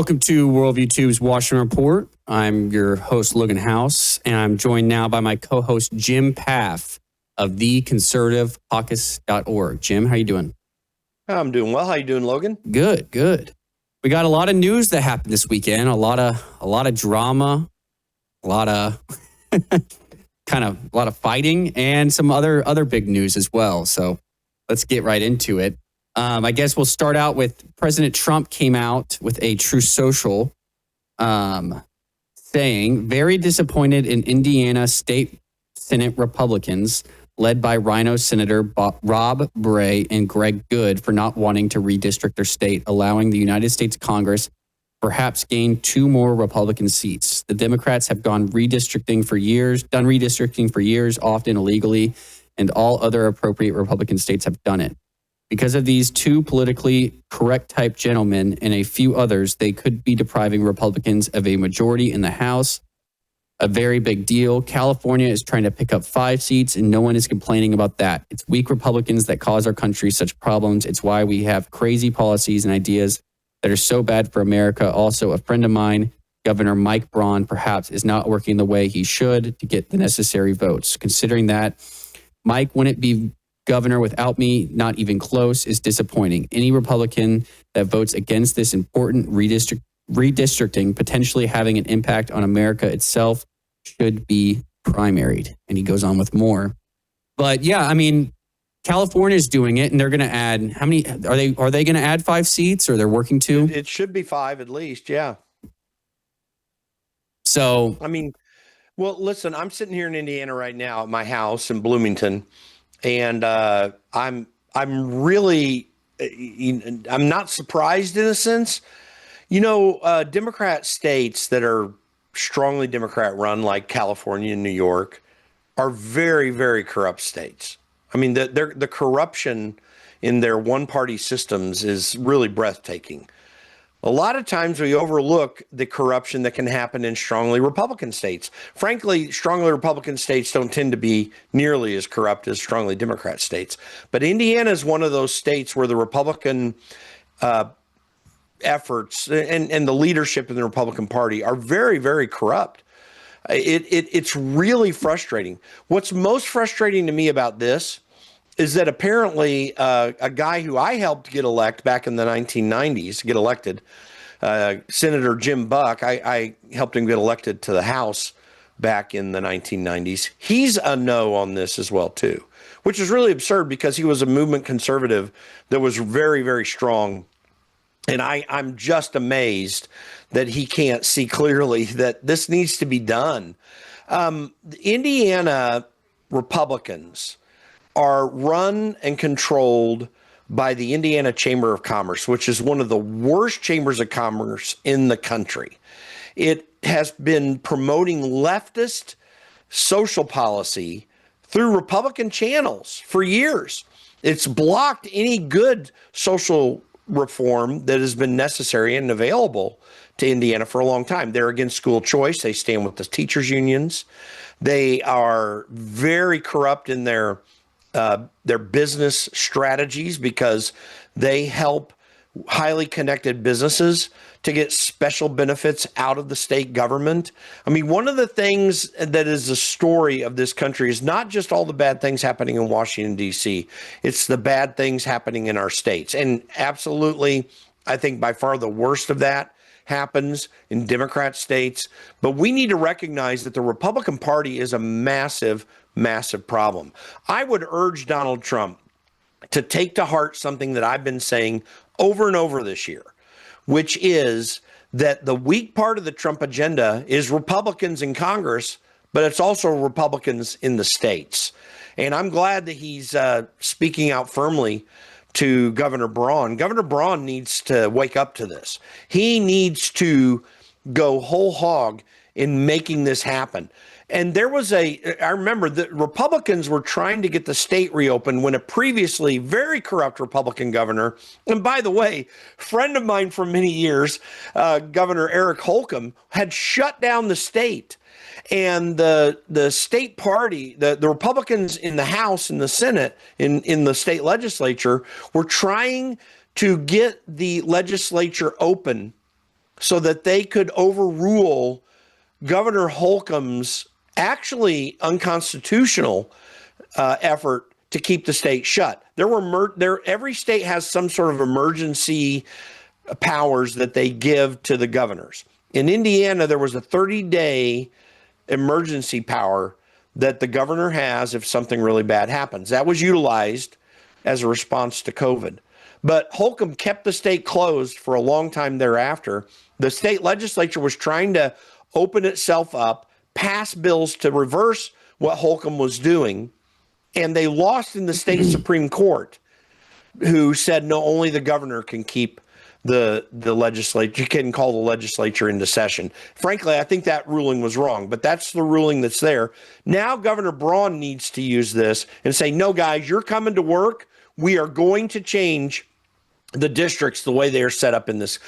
Welcome to Worldview Tube's Washington Report. I'm your host, Logan House, and I'm joined now by my co-host, Jim Pfaff of theconservativecaucus.org. Jim, how you doing? I'm doing well. How you doing, Logan? Good. We got a lot of news that happened this weekend, a lot of drama, a lot of fighting, and some other big news as well. So let's get right into it. I guess we'll start out with President Trump came out with a Truth Social saying, very disappointed in Indiana State Senate Republicans led by RINO Senator Rob Bray and Greg Good for not wanting to redistrict their state, allowing the United States Congress perhaps gain 2 more Republican seats. The Democrats have done redistricting for years, often illegally, and all other appropriate Republican states have done it. Because of these 2 politically correct type gentlemen and a few others, they could be depriving Republicans of a majority in the House. A very big deal. California is trying to pick up 5 seats, and no one is complaining about that. It's weak Republicans that cause our country such problems. It's why we have crazy policies and ideas that are so bad for America. Also, a friend of mine, Governor Mike Braun, perhaps is not working the way he should to get the necessary votes. Considering that, Mike wouldn't be governor without me, not even close, is disappointing. Any Republican that votes against this important redistricting, potentially having an impact on America itself, should be primaried. And he goes on with more. But yeah, I mean, California is doing it, and they're going to add, how many, are they going to add 5 seats, or they're working to? It should be 5 at least, yeah. So, I mean, well, listen, I'm sitting here in Indiana right now at my house in Bloomington, and I'm really, I'm not surprised in a sense. You know, Democrat states that are strongly Democrat run, like California and New York, are very, very corrupt states. I mean, the corruption in their one-party systems is really breathtaking. A lot of times we overlook the corruption that can happen in strongly Republican states. Frankly, strongly Republican states don't tend to be nearly as corrupt as strongly Democrat states. But Indiana is one of those states where the Republican efforts and the leadership in the Republican Party are very, very corrupt. It's really frustrating. What's most frustrating to me about this is that apparently a guy who I helped get elected back in the 1990s, Senator Jim Buck, I helped him get elected to the House back in the 1990s. He's a no on this as well, too, which is really absurd because he was a movement conservative that was very, very strong. And I'm just amazed that he can't see clearly that this needs to be done. Indiana Republicans are run and controlled by the Indiana Chamber of Commerce, which is one of the worst chambers of commerce in the country. It has been promoting leftist social policy through Republican channels for years. It's blocked any good social reform that has been necessary and available to Indiana for a long time. They're against school choice. They stand with the teachers' unions. They are very corrupt in their business strategies because they help highly connected businesses to get special benefits out of the state government. I mean, one of the things that is the story of this country is not just all the bad things happening in Washington, D.C. It's the bad things happening in our states. And absolutely, I think by far the worst of that happens in Democrat states. But we need to recognize that the Republican Party is a massive, massive problem. I would urge Donald Trump to take to heart something that I've been saying over and over this year, which is that the weak part of the Trump agenda is Republicans in Congress, but it's also Republicans in the states. And I'm glad that he's speaking out firmly to Governor Braun. Governor Braun needs to wake up to this. He needs to go whole hog in making this happen. And there was I remember the Republicans were trying to get the state reopened when a previously very corrupt Republican governor, and by the way, friend of mine for many years, Governor Eric Holcomb, had shut down the state. And the state party, the Republicans in the House and the Senate, in the state legislature, were trying to get the legislature open so that they could overrule Governor Holcomb's actually unconstitutional effort to keep the state shut. Every state has some sort of emergency powers that they give to the governors. In Indiana, there was a 30-day emergency power that the governor has if something really bad happens. That was utilized as a response to COVID. But Holcomb kept the state closed for a long time thereafter. The state legislature was trying to open itself up, pass bills to reverse what Holcomb was doing, and they lost in the state Supreme Court, who said no, only the governor can keep the legislature, can call the legislature into session. Frankly, I think that ruling was wrong, but that's the ruling that's there. Now Governor Braun needs to use this and say, no, guys, you're coming to work. We are going to change the districts the way they are set up in this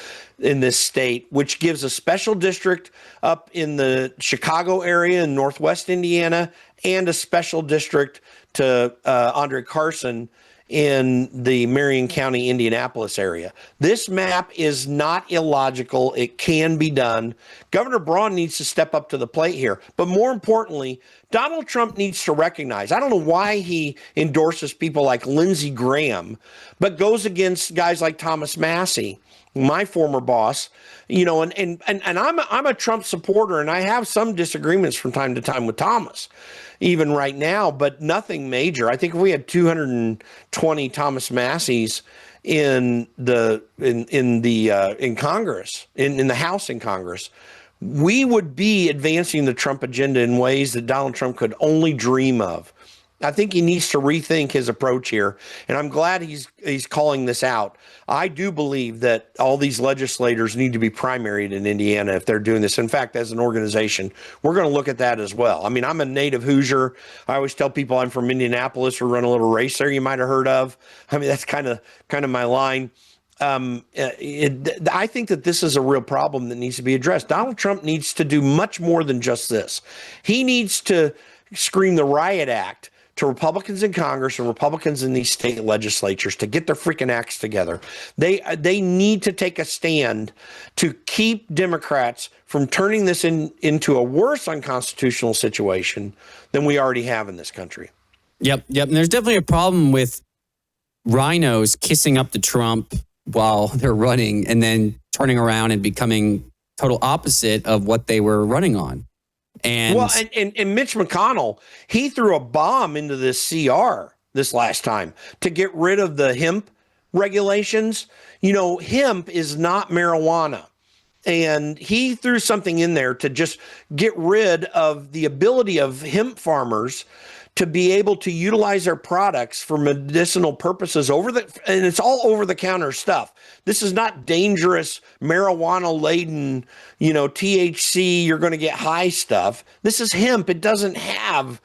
state, which gives a special district up in the Chicago area in Northwest Indiana and a special district to Andre Carson in the Marion County, Indianapolis area. This map is not illogical. It can be done. Governor Braun needs to step up to the plate here. But more importantly, Donald Trump needs to recognize, I don't know why he endorses people like Lindsey Graham, but goes against guys like Thomas Massey, my former boss, you know, and I'm a Trump supporter, and I have some disagreements from time to time with Thomas, even right now, but nothing major. I think if we had 220 Thomas Masseys in Congress, in the House in Congress, we would be advancing the Trump agenda in ways that Donald Trump could only dream of. I think he needs to rethink his approach here, and I'm glad he's calling this out. I do believe that all these legislators need to be primaried in Indiana if they're doing this. In fact, as an organization, we're going to look at that as well. I mean, I'm a native Hoosier. I always tell people I'm from Indianapolis. We run a little race there you might have heard of. I mean, that's kind of my line. I think that this is a real problem that needs to be addressed. Donald Trump needs to do much more than just this. He needs to scream the riot act to Republicans in Congress and Republicans in these state legislatures to get their freaking acts together. They need to take a stand to keep Democrats from turning this into a worse unconstitutional situation than we already have in this country. Yep. And there's definitely a problem with RINOs kissing up to Trump while they're running and then turning around and becoming total opposite of what they were running on. And Mitch McConnell, he threw a bomb into this CR this last time to get rid of the hemp regulations. You know, hemp is not marijuana. And he threw something in there to just get rid of the ability of hemp farmers to be able to utilize their products for medicinal purposes and it's all over the counter stuff. This is not dangerous marijuana laden, THC, you're going to get high stuff. This is hemp. It doesn't have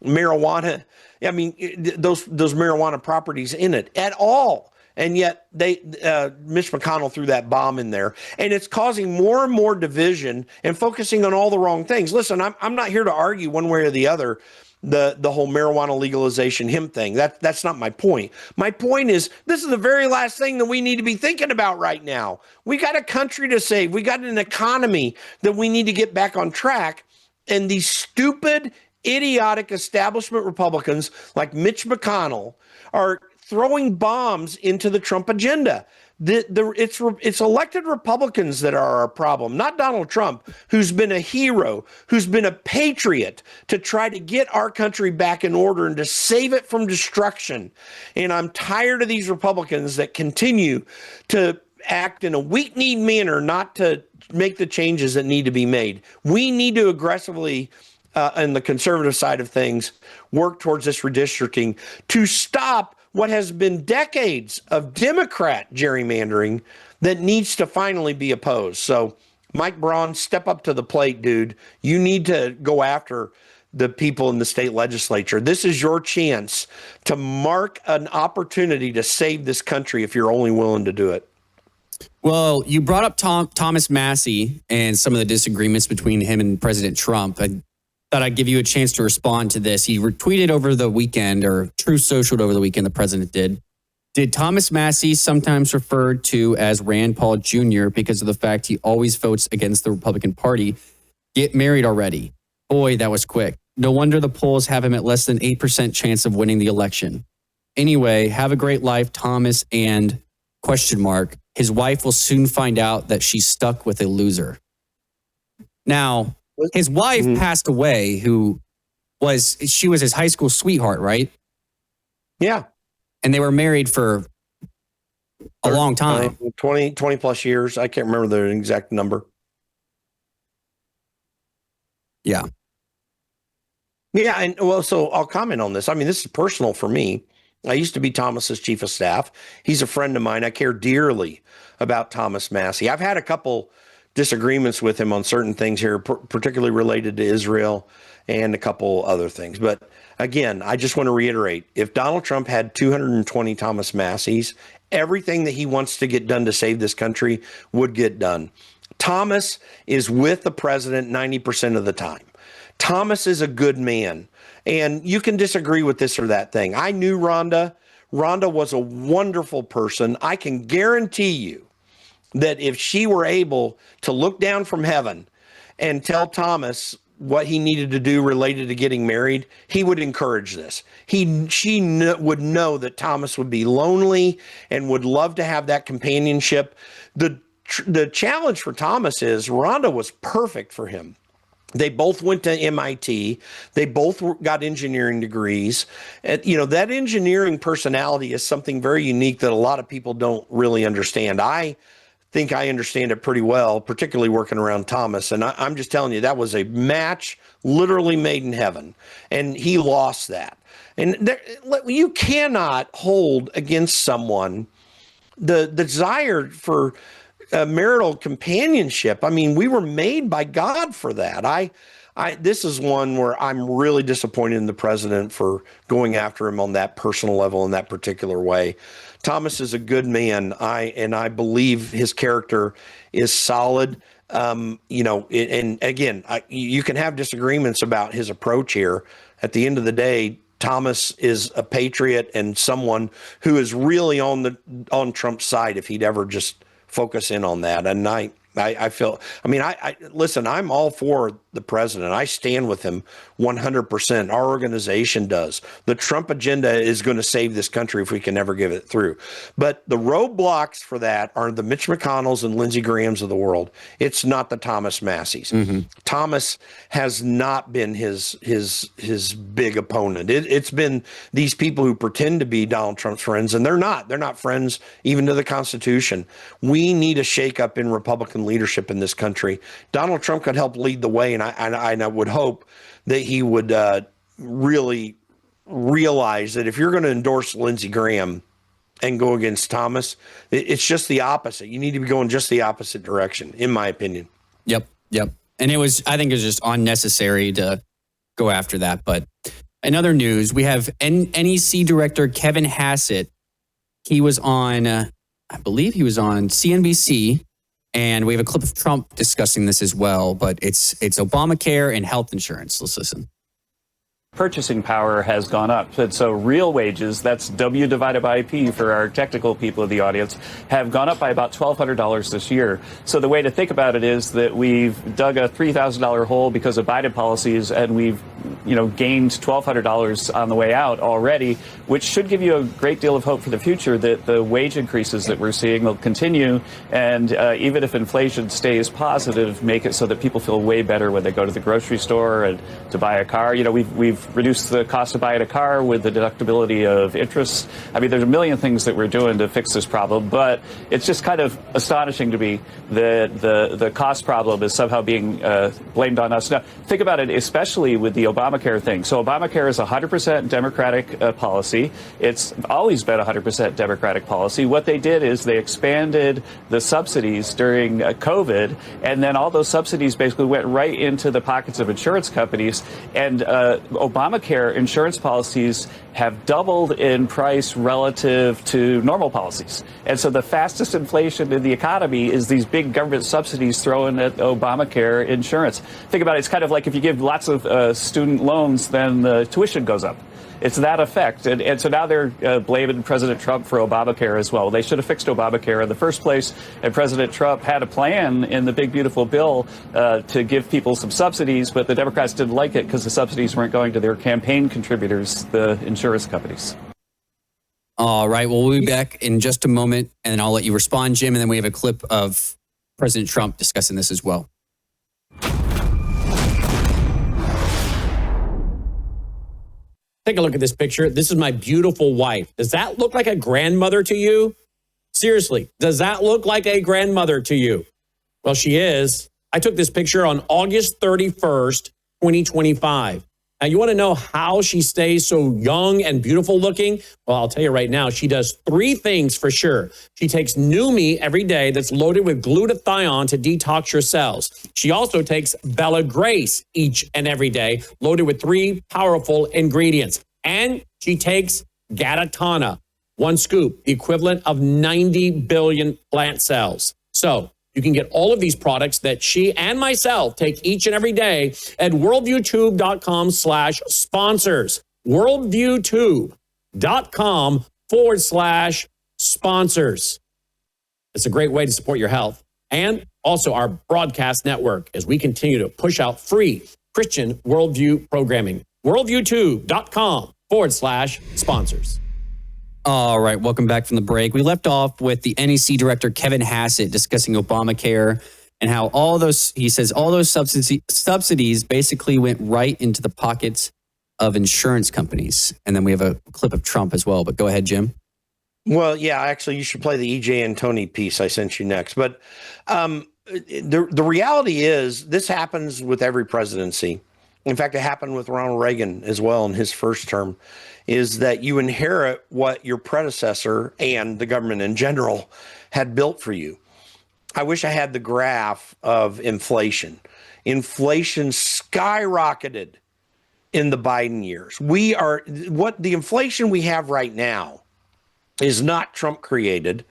marijuana. I mean, those marijuana properties in it at all. And yet Mitch McConnell threw that bomb in there, and it's causing more and more division and focusing on all the wrong things. Listen, I'm not here to argue one way or the other the whole marijuana legalization hemp thing. That's not my point. My point is this is the very last thing that we need to be thinking about right now. We got a country to save. We got an economy that we need to get back on track. And these stupid, idiotic establishment Republicans like Mitch McConnell are throwing bombs into the Trump agenda. It's elected Republicans that are our problem, not Donald Trump, who's been a hero, who's been a patriot to try to get our country back in order and to save it from destruction. And I'm tired of these Republicans that continue to act in a weak-kneed manner, not to make the changes that need to be made. We need to aggressively, on the conservative side of things, work towards this redistricting to stop what has been decades of Democrat gerrymandering that needs to finally be opposed. So, Mike Braun, step up to the plate, dude. You need to go after the people in the state legislature. This is your chance to mark an opportunity to save this country if you're only willing to do it. Well, you brought up Thomas Massey and some of the disagreements between him and President Trump. I thought I'd give you a chance to respond to this. He retweeted over the weekend, or True Socialed over the weekend, the president did, Did Thomas Massie, sometimes referred to as Rand Paul Jr. because of the fact he always votes against the Republican Party, get married already? Boy, that was quick. No wonder the polls have him at less than 8% chance of winning the election. Anyway, have a great life, Thomas, and question mark, his wife will soon find out that she's stuck with a loser. Now, his wife passed away, she was his high school sweetheart, right? Yeah. And they were married for a long time. 20 plus years. I can't remember the exact number. Yeah. Yeah. And well, so I'll comment on this. I mean, this is personal for me. I used to be Thomas's chief of staff. He's a friend of mine. I care dearly about Thomas Massie. I've had a couple disagreements with him on certain things here, particularly related to Israel and a couple other things. But again, I just want to reiterate, if Donald Trump had 220 Thomas Massies, everything that he wants to get done to save this country would get done. Thomas is with the president 90% of the time. Thomas is a good man. And you can disagree with this or that thing. I knew Rhonda. Rhonda was a wonderful person. I can guarantee you that if she were able to look down from heaven and tell Thomas what he needed to do related to getting married, he would encourage this. Would know that Thomas would be lonely and would love to have that companionship. The challenge for Thomas is Rhonda was perfect for him. They both went to MIT. They both got engineering degrees. And, that engineering personality is something very unique that a lot of people don't really understand. I think I understand it pretty well, particularly working around Thomas. And I'm just telling you, that was a match literally made in heaven. And he lost that. And you cannot hold against someone the desire for marital companionship. I mean, we were made by God for that. This is one where I'm really disappointed in the president for going after him on that personal level in that particular way. Thomas is a good man. I believe his character is solid. And again, you can have disagreements about his approach here. At the end of the day, Thomas is a patriot and someone who is really on Trump's side if he'd ever just focus in on that. And I feel, listen, I'm all for the president. I stand with him 100%. Our organization does. The Trump agenda is going to save this country if we can ever give it through. But the roadblocks for that are the Mitch McConnells and Lindsey Grahams of the world. It's not the Thomas Massies. Mm-hmm. Thomas has not been his big opponent. It's been these people who pretend to be Donald Trump's friends, and they're not. They're not friends even to the Constitution. We need a shakeup in Republican leadership in this country. Donald Trump could help lead the way, and I would hope that he would really realize that if you're going to endorse Lindsey Graham and go against Thomas, it's just the opposite. You need to be going just the opposite direction, in my opinion. Yep. And I think it was just unnecessary to go after that. But in other news, we have NEC director Kevin Hassett. He was on, I believe he was on CNBC. And we have a clip of Trump discussing this as well, but it's Obamacare and health insurance. Let's listen. Purchasing power has gone up. And so real wages, that's W divided by P for our technical people of the audience, have gone up by about $1,200 this year. So the way to think about it is that we've dug a $3,000 hole because of Biden policies, and we've gained $1,200 on the way out already, which should give you a great deal of hope for the future that the wage increases that we're seeing will continue. And even if inflation stays positive, make it so that people feel way better when they go to the grocery store and to buy a car. We've reduced the cost of buying a car with the deductibility of interest. I mean, there's a million things that we're doing to fix this problem, but it's just kind of astonishing to me that the cost problem is somehow being blamed on us. Now, think about it, especially with the Obamacare thing. So Obamacare is 100% Democratic policy. It's always been 100% Democratic policy. What they did is they expanded the subsidies during COVID, and then all those subsidies basically went right into the pockets of insurance companies. And Obamacare insurance policies have doubled in price relative to normal policies. And so the fastest inflation in the economy is these big government subsidies thrown at Obamacare insurance. Think about it. It's kind of like if you give lots of student loans, then the tuition goes up. It's that effect. And so now they're blaming President Trump for Obamacare as well. They should have fixed Obamacare in the first place. And President Trump had a plan in the big, beautiful bill to give people some subsidies, but the Democrats didn't like it because the subsidies weren't going to their campaign contributors, the insurance companies. All right. Well, we'll be back in just a moment, and then I'll let you respond, Jim. And then we have a clip of President Trump discussing this as well. Take a look at this picture. This is my beautiful wife. Does that look like a grandmother to you? Seriously, does that look like a grandmother to you? Well, she is. I took this picture on August 31st, 2025. Now, you want to know how she stays so young and beautiful looking? Well, I'll tell you right now, she does 3 things for sure. She takes Numi every day that's loaded with glutathione to detox your cells. She also takes Bella Grace each and every day, loaded with 3 powerful ingredients. And she takes Gatatana, 1 scoop, the equivalent of 90 billion plant cells. So you can get all of these products that she and myself take each and every day at worldviewtube.com/sponsors. worldviewtube.com/sponsors. It's a great way to support your health and also our broadcast network as we continue to push out free Christian worldview programming. worldviewtube.com/sponsors. All right, welcome back from the break. We left off with the NEC director, Kevin Hassett, discussing Obamacare and how all those subsidies basically went right into the pockets of insurance companies. And then we have a clip of Trump as well. But go ahead, Jim. Well, yeah, actually, you should play the E.J. Antoni piece I sent you next. But the reality is this happens with every presidency. In fact, it happened with Ronald Reagan as well in his first term, is that you inherit what your predecessor and the government in general had built for you. I wish I had the graph of inflation. Inflation skyrocketed in the Biden years. What the inflation we have right now is not Trump created.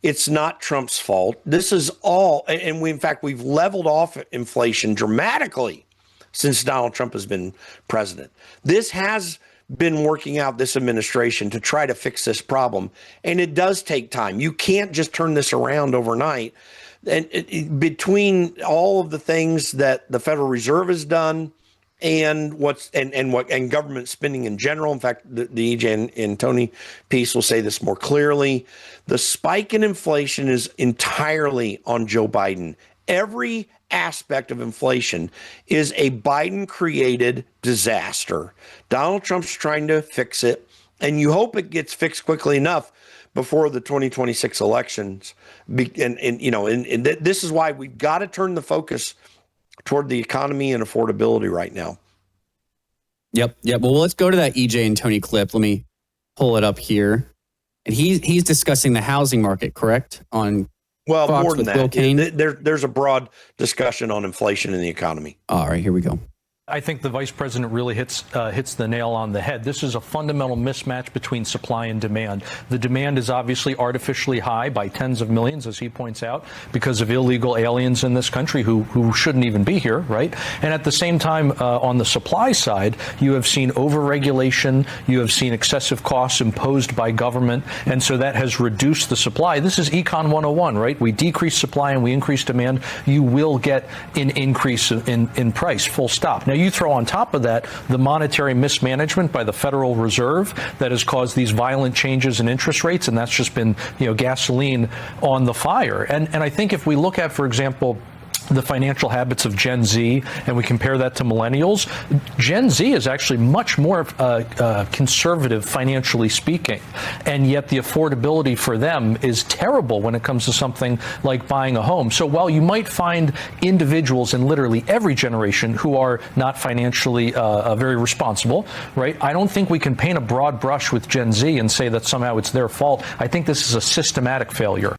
It's not Trump's fault. This is all, and in fact, we've leveled off inflation dramatically since Donald Trump has been president. This has been working out, this administration, to try to fix this problem. And it does take time. You can't just turn this around overnight. And between all of the things that the Federal Reserve has done and and government spending in general, in fact, the E.J. Antoni piece will say this more clearly, the spike in inflation is entirely on Joe Biden. Every aspect of inflation is a Biden-created disaster. Donald Trump's trying to fix it, and you hope it gets fixed quickly enough before the 2026 elections. And this is why we've got to turn the focus toward the economy and affordability right now. Yep. Well, let's go to that E.J. Antoni clip. Let me pull it up here. And he's discussing the housing market, correct? On Well, Fox more than with Bill Cain? that. There's a broad discussion on inflation in the economy. All right, here we go. I think the vice president really hits the nail on the head. This is a fundamental mismatch between supply and demand. The demand is obviously artificially high by tens of millions, as he points out, because of illegal aliens in this country who shouldn't even be here, right? And at the same time, on the supply side, you have seen overregulation, you have seen excessive costs imposed by government, and so that has reduced the supply. This is Econ 101, right? We decrease supply and we increase demand. You will get an increase in price, full stop. Now, you throw on top of that the monetary mismanagement by the Federal Reserve that has caused these violent changes in interest rates, and that's just been, gasoline on the fire. And I think if we look at, for example, the financial habits of Gen Z, and we compare that to millennials, Gen Z is actually much more conservative financially speaking, and yet the affordability for them is terrible when it comes to something like buying a home. So while you might find individuals in literally every generation who are not financially very responsible, right? I don't think we can paint a broad brush with Gen Z and say that somehow it's their fault. I think this is a systematic failure.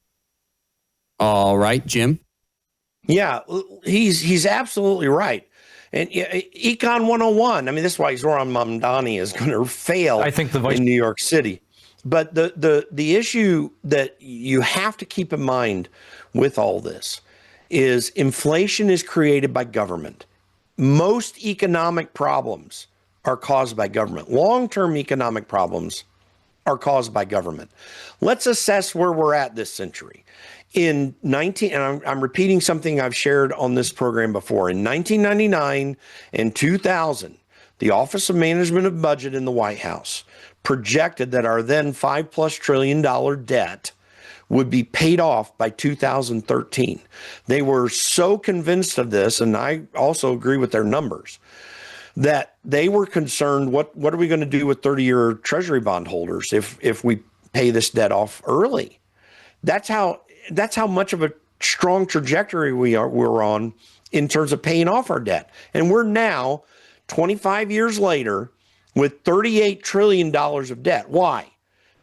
All right, Jim. Yeah, he's absolutely right. And Econ 101, I mean, this is why Zoran Mamdani is going to fail in New York City. But the issue that you have to keep in mind with all this is inflation is created by government. Most economic problems are caused by government. Long-term economic problems are caused by government. Let's assess where we're at this century. And I'm repeating something I've shared on this program before. In 1999 and 2000, the Office of Management of Budget in the White House projected that our then $5+ trillion debt would be paid off by 2013. They were so convinced of this, and I also agree with their numbers, that they were concerned, what are we going to do with 30-year Treasury bond holders if we pay this debt off early? That's how much of a strong trajectory we're on in terms of paying off our debt. And we're now, 25 years later, with $38 trillion of debt. Why?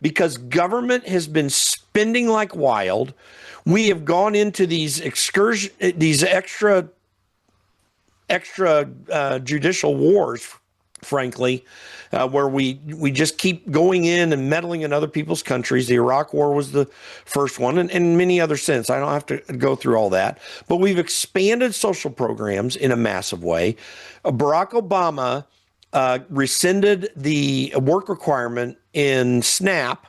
Because government has been spending like wild. We have gone into these extra judicial wars, frankly, where we just keep going in and meddling in other people's countries. The Iraq War was the first one, and many others since. I don't have to go through all that. But we've expanded social programs in a massive way. Barack Obama rescinded the work requirement in SNAP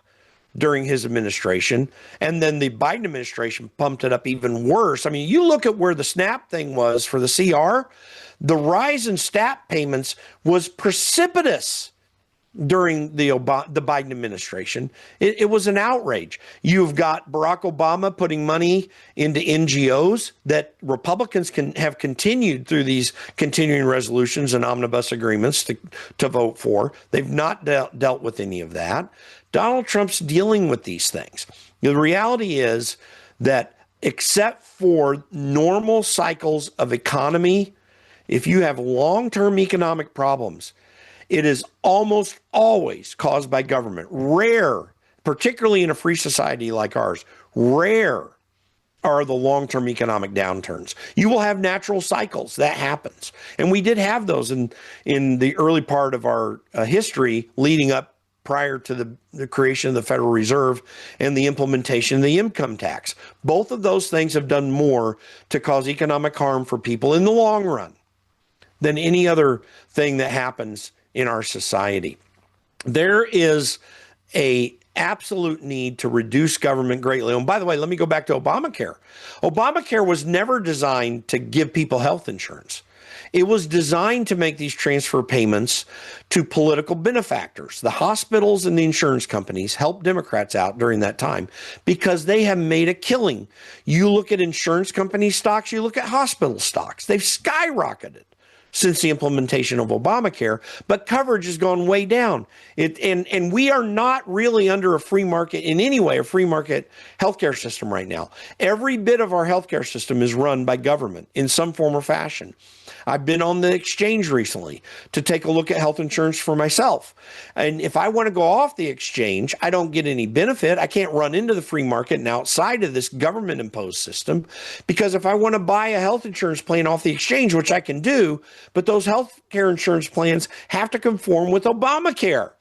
during his administration, and then the Biden administration pumped it up even worse. I mean, you look at where the SNAP thing was for the CR, the rise in SNAP payments was precipitous during the Biden administration. It was an outrage. You've got Barack Obama putting money into NGOs that Republicans have continued through these continuing resolutions and omnibus agreements to vote for. They've not dealt with any of that. Donald Trump's dealing with these things. The reality is that except for normal cycles of economy, if you have long-term economic problems, it is almost always caused by government. Rare, particularly in a free society like ours, rare are the long-term economic downturns. You will have natural cycles. That happens. And we did have those in the early part of our history leading up prior to the creation of the Federal Reserve and the implementation of the income tax. Both of those things have done more to cause economic harm for people in the long run than any other thing that happens in our society. There is a absolute need to reduce government greatly. And by the way, let me go back to Obamacare. Obamacare was never designed to give people health insurance. It was designed to make these transfer payments to political benefactors. The hospitals and the insurance companies helped Democrats out during that time because they have made a killing. You look at insurance company stocks, you look at hospital stocks, they've skyrocketed since the implementation of Obamacare, but coverage has gone way down. And we are not really under a free market in any way, a free market healthcare system right now. Every bit of our healthcare system is run by government in some form or fashion. I've been on the exchange recently to take a look at health insurance for myself. And if I want to go off the exchange, I don't get any benefit. I can't run into the free market and outside of this government imposed system, because if I want to buy a health insurance plan off the exchange, which I can do, but those health care insurance plans have to conform with Obamacare.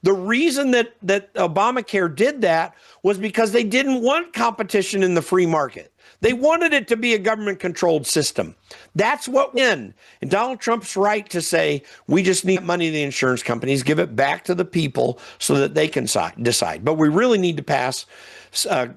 The reason that Obamacare did that was because they didn't want competition in the free market. They wanted it to be a government-controlled system. That's what win. And Donald Trump's right to say, we just need money to the insurance companies, give it back to the people so that they can decide. But we really need to pass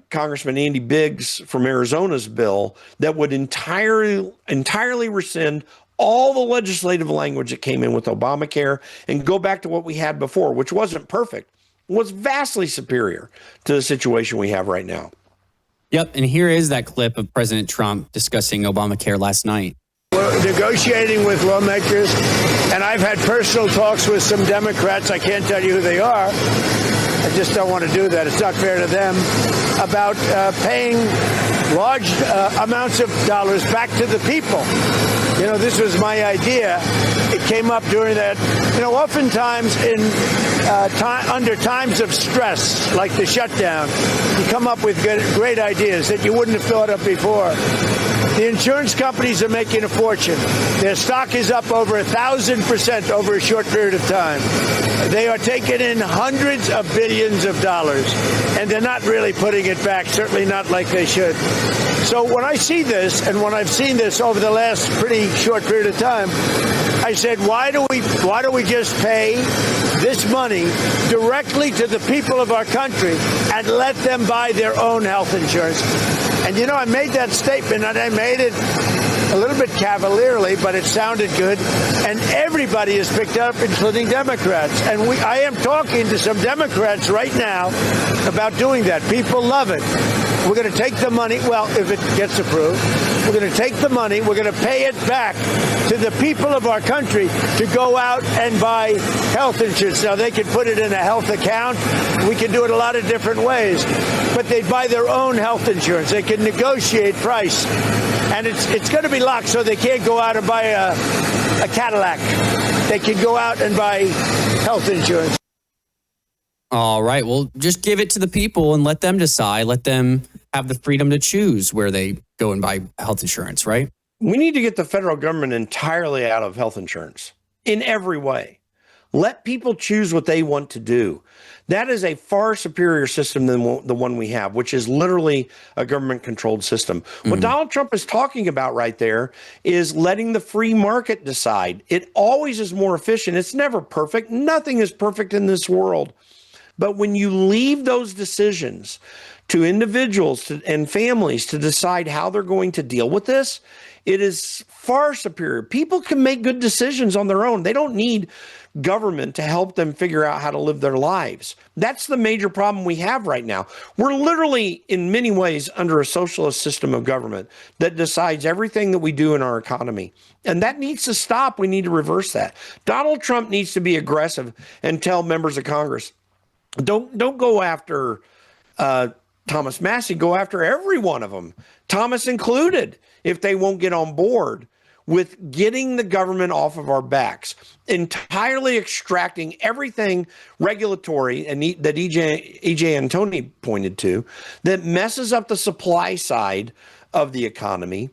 Congressman Andy Biggs from Arizona's bill that would entirely rescind all the legislative language that came in with Obamacare and go back to what we had before, which wasn't perfect, was vastly superior to the situation we have right now. Yep, and here is that clip of President Trump discussing Obamacare last night. We're negotiating with lawmakers, and I've had personal talks with some Democrats. I can't tell you who they are. I just don't want to do that. It's not fair to them. About paying large amounts of dollars back to the people. You know, this was my idea. It came up during that. You know, oftentimes under times of stress, like the shutdown, you come up with great ideas that you wouldn't have thought of before. The insurance companies are making a fortune. Their stock is up over 1,000% over a short period of time. They are taking in hundreds of billions of dollars, and they're not really putting it back, certainly not like they should. So when I see this, and when I've seen this over the last pretty short period of time, I said, why do we just pay this money directly to the people of our country and let them buy their own health insurance? And, you know, I made that statement, and I made it a little bit cavalierly, but it sounded good. And everybody has picked up, including Democrats. And I am talking to some Democrats right now about doing that. People love it. We're going to take the money. Well, if it gets approved, we're going to take the money. We're going to pay it back to the people of our country to go out and buy health insurance. Now, they can put it in a health account. We can do it a lot of different ways. But they buy their own health insurance. They can negotiate price. And it's going to be locked, so they can't go out and buy a Cadillac. They can go out and buy health insurance. All right. Well, just give it to the people and let them decide. Let them have the freedom to choose where they go and buy health insurance, right? We need to get the federal government entirely out of health insurance in every way. Let people choose what they want to do. That is a far superior system than the one we have, which is literally a government-controlled system. What Donald Trump is talking about right there is letting the free market decide. It always is more efficient. It's never perfect. Nothing is perfect in this world. But when you leave those decisions to individuals and families to decide how they're going to deal with this, it is far superior. People can make good decisions on their own. They don't need government to help them figure out how to live their lives. That's the major problem we have right now. We're literally, in many ways, under a socialist system of government that decides everything that we do in our economy. And that needs to stop. We need to reverse that. Donald Trump needs to be aggressive and tell members of Congress, don't go after Thomas Massie, go after every one of them, Thomas included, if they won't get on board with getting the government off of our backs, entirely extracting everything regulatory and that EJ Antoni pointed to that messes up the supply side of the economy.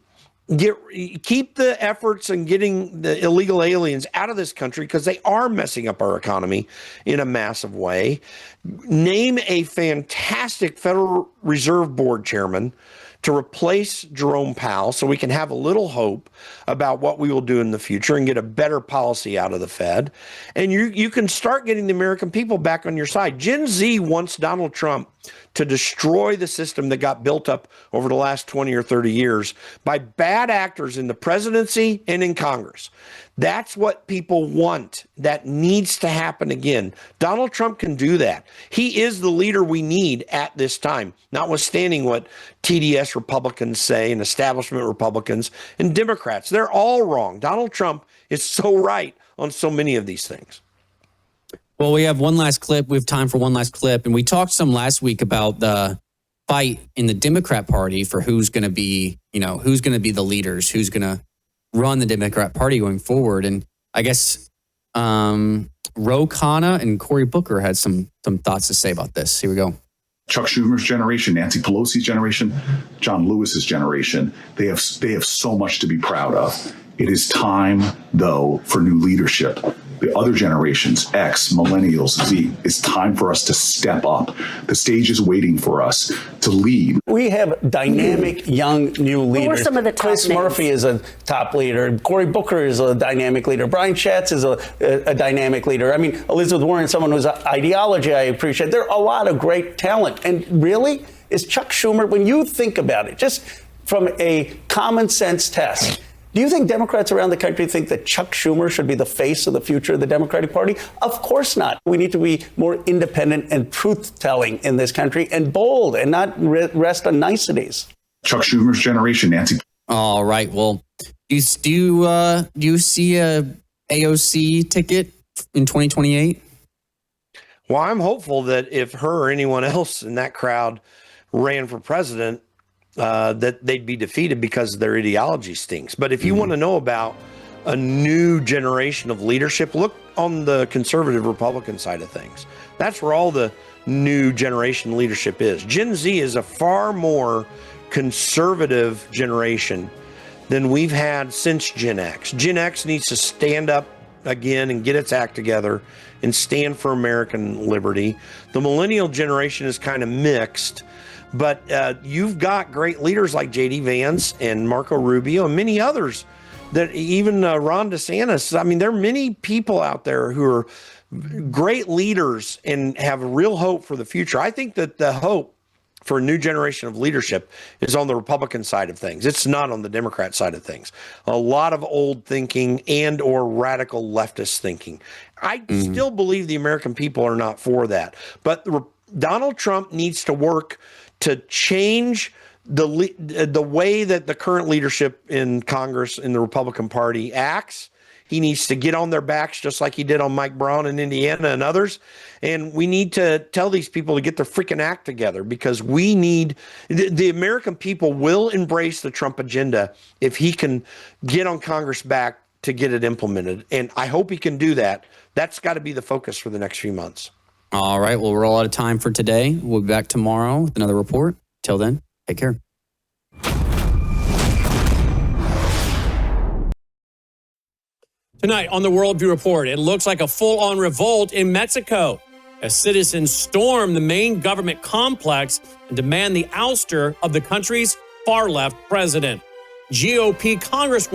Keep the efforts in getting the illegal aliens out of this country because they are messing up our economy in a massive way. Name a fantastic Federal Reserve Board chairman to replace Jerome Powell so we can have a little hope about what we will do in the future and get a better policy out of the Fed. And you can start getting the American people back on your side. Gen Z wants Donald Trump to destroy the system that got built up over the last 20 or 30 years by bad actors in the presidency and in Congress. That's what people want. That needs to happen again. Donald Trump can do that. He is the leader we need at this time, notwithstanding what TDS Republicans say and establishment Republicans and Democrats. They're all wrong. Donald Trump is so right on so many of these things. Well, we have one last clip. We have time for one last clip. And we talked some last week about the fight in the Democrat Party for who's going to be, who's going to be the leaders, who's going to run the Democrat Party going forward. And I guess Ro Khanna and Cory Booker had some thoughts to say about this. Here we go. Chuck Schumer's generation, Nancy Pelosi's generation, John Lewis's generation, they have so much to be proud of. It is time, though, for new leadership. The other generations, X, Millennials, Z, it's time for us to step up. The stage is waiting for us to lead. We have dynamic, young, new leaders. Who are some of the top Chris names? Murphy is a top leader. Cory Booker is a dynamic leader. Brian Schatz is a dynamic leader. I mean, Elizabeth Warren, someone whose ideology I appreciate. There are a lot of great talent. And really, is Chuck Schumer, when you think about it, just from a common sense test, do you think Democrats around the country think that Chuck Schumer should be the face of the future of the Democratic Party? Of course not. We need to be more independent and truth-telling in this country and bold and not rest on niceties. Chuck Schumer's generation, Nancy. All right. Well, do you see a AOC ticket in 2028? Well, I'm hopeful that if her or anyone else in that crowd ran for president, that they'd be defeated because their ideology stinks. But if you want to know about a new generation of leadership, look on the conservative Republican side of things. That's where all the new generation leadership is. Gen Z is a far more conservative generation than we've had since Gen X. Gen X needs to stand up again and get its act together and stand for American liberty. The millennial generation is kind of mixed. But you've got great leaders like J.D. Vance and Marco Rubio and many others that even Ron DeSantis, I mean, there are many people out there who are great leaders and have real hope for the future. I think that the hope for a new generation of leadership is on the Republican side of things. It's not on the Democrat side of things. A lot of old thinking and or radical leftist thinking. I still believe the American people are not for that. But Donald Trump needs to work to change the way that the current leadership in Congress in the Republican Party acts. He needs to get on their backs just like he did on Mike Braun in Indiana and others. And we need to tell these people to get their freaking act together, because we need the American people will embrace the Trump agenda if he can get on Congress back to get it implemented. And I hope he can do that. That's got to be the focus for the next few months. All right. Well, we're all out of time for today. We'll be back tomorrow with another report. Till then, take care. Tonight on the Worldview Report, it looks like a full-on revolt in Mexico as citizens storm the main government complex and demand the ouster of the country's far-left president. GOP Congresswoman